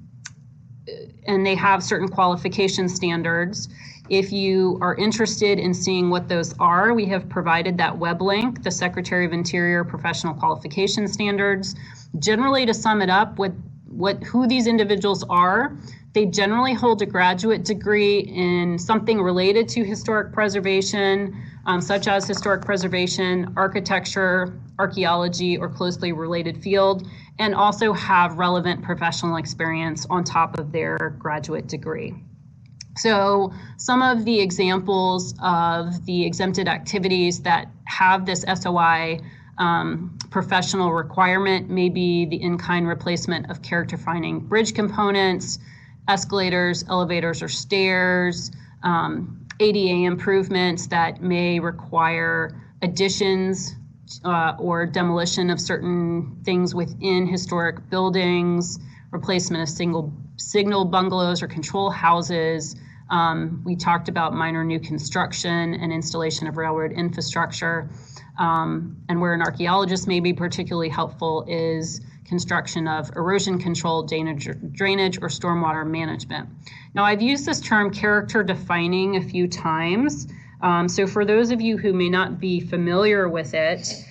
they have certain qualification standards. If you are interested in seeing what those are, we have provided that web link, the Secretary of Interior Professional Qualification Standards. Generally, to sum it up, who these individuals are, they generally hold a graduate degree in something related to historic preservation, such as historic preservation, architecture, archaeology, or closely related field, and also have relevant professional experience on top of their graduate degree. So some of the examples of the exempted activities that have this SOI professional requirement may be the in-kind replacement of character-defining bridge components, escalators, elevators, or stairs, ADA improvements that may require additions or demolition of certain things within historic buildings, replacement of signal bungalows or control houses. We talked about minor new construction and installation of railroad infrastructure. And where an archaeologist may be particularly helpful is construction of erosion control, drainage, or stormwater management. Now, I've used this term character defining a few times. So for those of you who may not be familiar with it,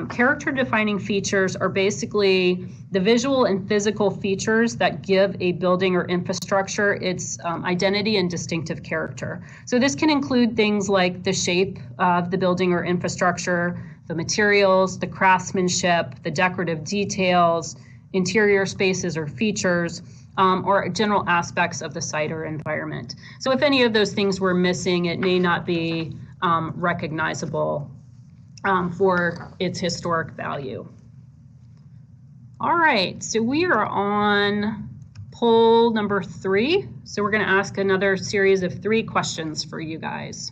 character defining features are basically the visual and physical features that give a building or infrastructure its identity and distinctive character. So this can include things like the shape of the building or infrastructure, the materials, the craftsmanship, the decorative details, interior spaces or features, or general aspects of the site or environment. So if any of those things were missing, it may not be recognizable for its historic value. All right, so we are on poll number 3. So we're going to ask another series of 3 questions for you guys.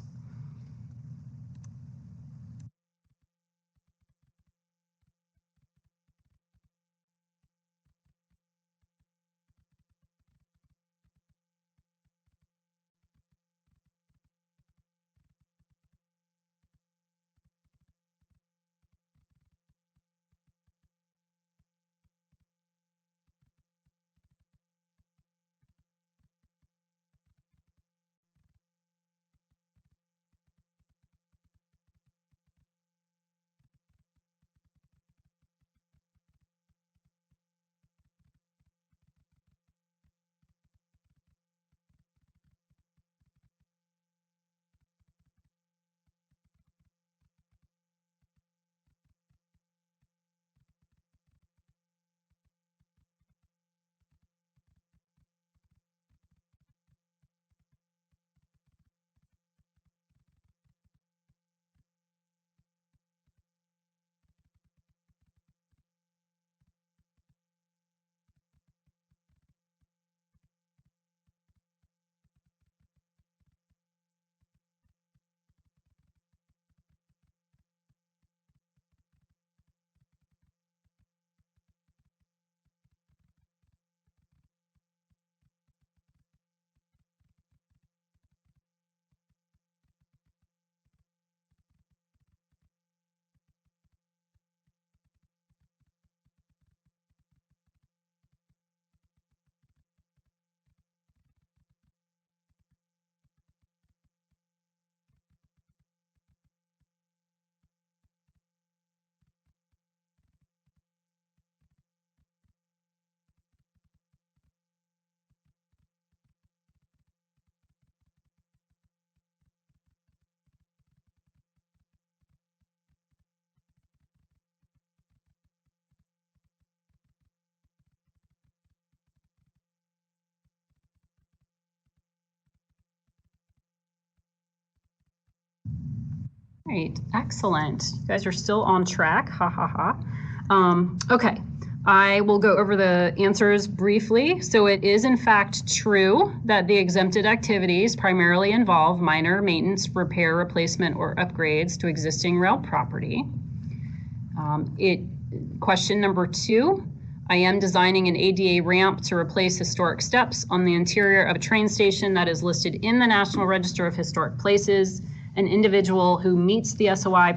Great, excellent. You guys are still on track, ha ha ha. Okay, I will go over the answers briefly. So it is in fact true that the exempted activities primarily involve minor maintenance, repair, replacement, or upgrades to existing rail property. Question number 2, I am designing an ADA ramp to replace historic steps on the interior of a train station that is listed in the National Register of Historic Places. An individual who meets the SOI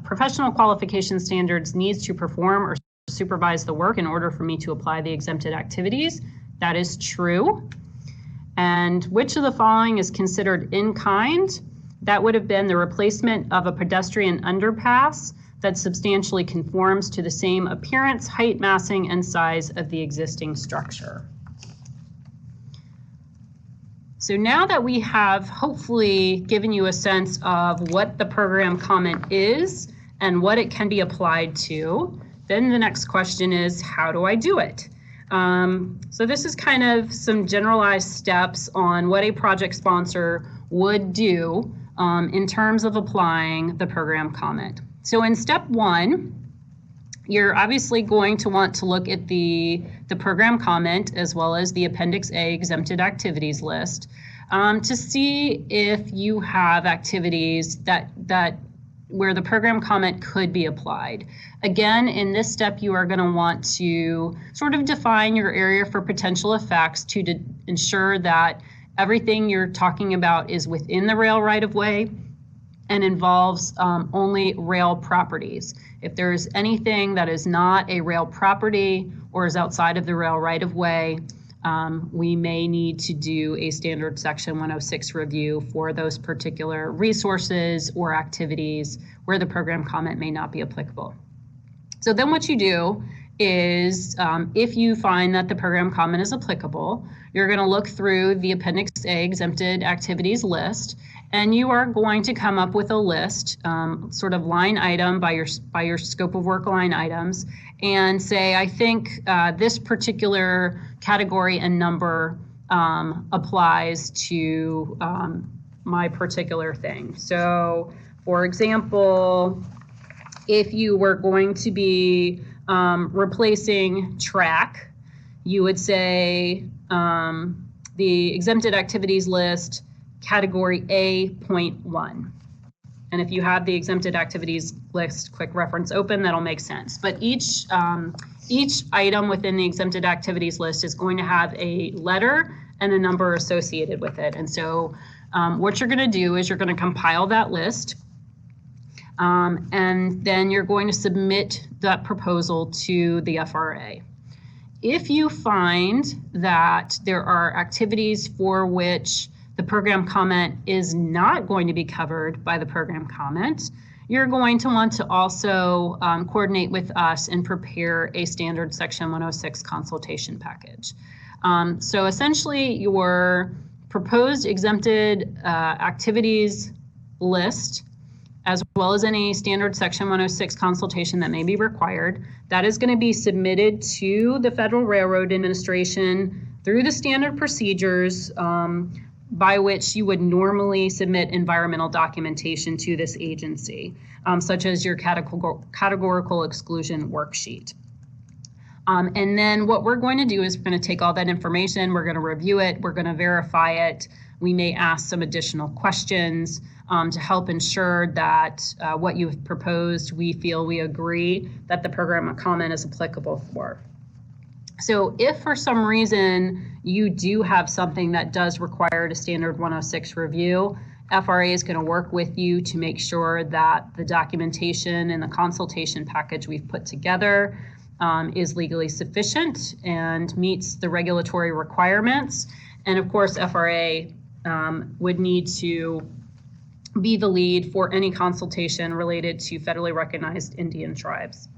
professional qualification standards needs to perform or supervise the work in order for me to apply the exempted activities. That is true. And which of the following is considered in kind? That would have been the replacement of a pedestrian underpass that substantially conforms to the same appearance, height, massing, and size of the existing structure. So now that we have hopefully given you a sense of what the program comment is and what it can be applied to, then the next question is, how do I do it? So this is kind of some generalized steps on what a project sponsor would do in terms of applying the program comment. So in step 1, you're obviously going to want to look at the program comment as well as the Appendix A exempted activities list to see if you have activities that where the program comment could be applied. Again, in this step, you are going to want to sort of define your area for potential effects to ensure that everything you're talking about is within the rail right-of-way and involves only rail properties. If there's anything that is not a rail property or is outside of the rail right-of-way, we may need to do a standard Section 106 review for those particular resources or activities where the program comment may not be applicable. So then what you do is, if you find that the program comment is applicable, you're going to look through the Appendix A exempted activities list, and you are going to come up with a list, sort of line item by your scope of work line items, and say, I think this particular category and number applies to my particular thing. So, for example, if you were going to be replacing track, you would say the exempted activities list, category A.1. And if you have the exempted activities list quick reference open, that'll make sense. But each item within the exempted activities list is going to have a letter and a number associated with it. And so what you're going to do is you're going to compile that list, and then you're going to submit that proposal to the FRA. If you find that there are activities for which the program comment is not going to be covered by the program comment, you're going to want to also coordinate with us and prepare a standard Section 106 consultation package. So essentially, your proposed exempted activities list, as well as any standard Section 106 consultation that may be required, that is going to be submitted to the Federal Railroad Administration through the standard procedures by which you would normally submit environmental documentation to this agency, such as your categorical exclusion worksheet. And then what we're going to do is we're going to take all that information, we're going to review it, we're going to verify it. We may ask some additional questions to help ensure that what you've proposed, we agree that the program comment is applicable for. So if for some reason you do have something that does require a standard 106 review, FRA is going to work with you to make sure that the documentation and the consultation package we've put together is legally sufficient and meets the regulatory requirements. And of course, FRA would need to be the lead for any consultation related to federally recognized Indian tribes.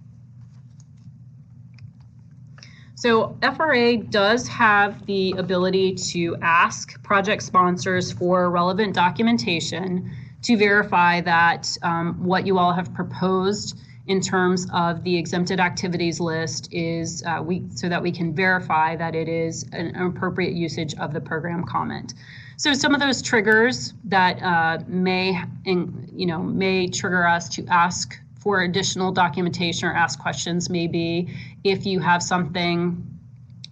So FRA does have the ability to ask project sponsors for relevant documentation to verify that what you all have proposed in terms of the exempted activities list is so that we can verify that it is an appropriate usage of the program comment. So some of those triggers that may trigger us to ask for additional documentation or ask questions may be if you have something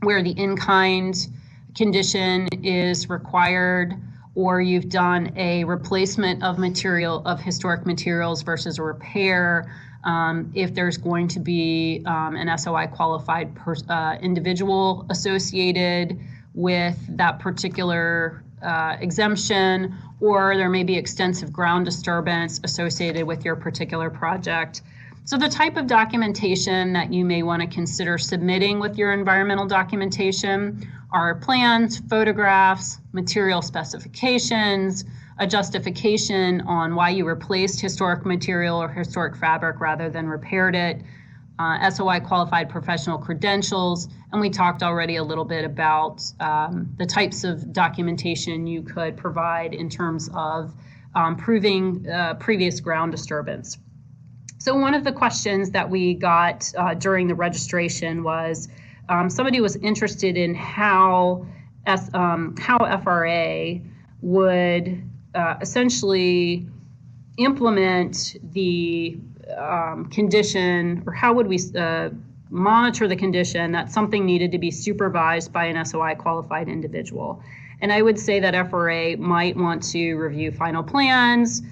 where the in-kind condition is required, or you've done a replacement of historic materials versus a repair. If there's going to be an SOI qualified individual associated with that particular exemption, or there may be extensive ground disturbance associated with your particular project. So the type of documentation that you may want to consider submitting with your environmental documentation are plans, photographs, material specifications, a justification on why you replaced historic material or historic fabric rather than repaired it, SOI qualified professional credentials, and we talked already a little bit about the types of documentation you could provide in terms of proving previous ground disturbance. So one of the questions that we got during the registration was somebody was interested in how FRA would essentially implement the condition, or how would we monitor the condition that something needed to be supervised by an SOI qualified individual. And I would say that FRA might want to review final plans.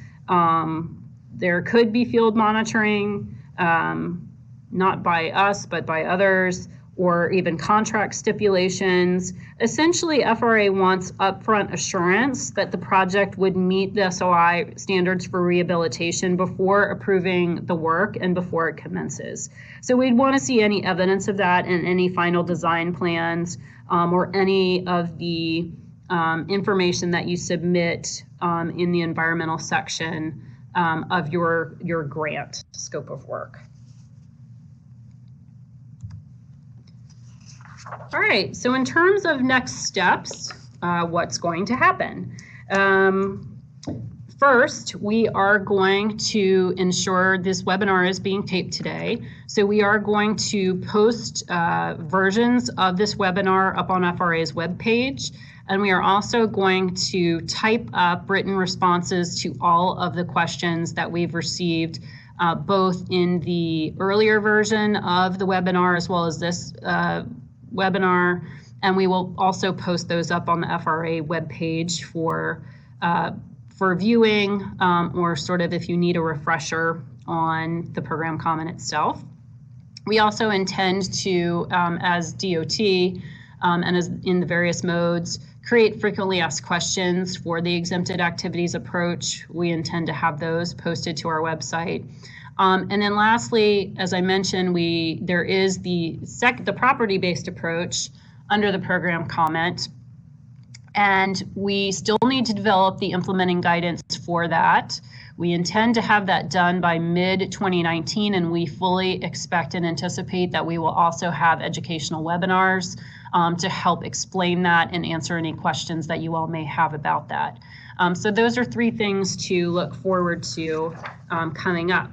There could be field monitoring, not by us, but by others, or even contract stipulations. Essentially, FRA wants upfront assurance that the project would meet the SOI standards for rehabilitation before approving the work and before it commences. So we'd want to see any evidence of that in any final design plans or any of the information that you submit in the environmental section of your grant scope of work. All right, so in terms of next steps, what's going to happen? First, we are going to ensure this webinar is being taped today. So we are going to post versions of this webinar up on FRA's webpage. And we are also going to type up written responses to all of the questions that we've received, both in the earlier version of the webinar as well as this webinar, and we will also post those up on the FRA webpage for viewing or sort of if you need a refresher on the program comment itself. We also intend to, as DOT and as in the various modes, create frequently asked questions for the exempted activities approach. We intend to have those posted to our website. And then lastly, as I mentioned, there is the property-based approach under the program comment, and we still need to develop the implementing guidance for that. We intend to have that done by mid-2019, and we fully expect and anticipate that we will also have educational webinars to help explain that and answer any questions that you all may have about that. So those are three things to look forward to coming up.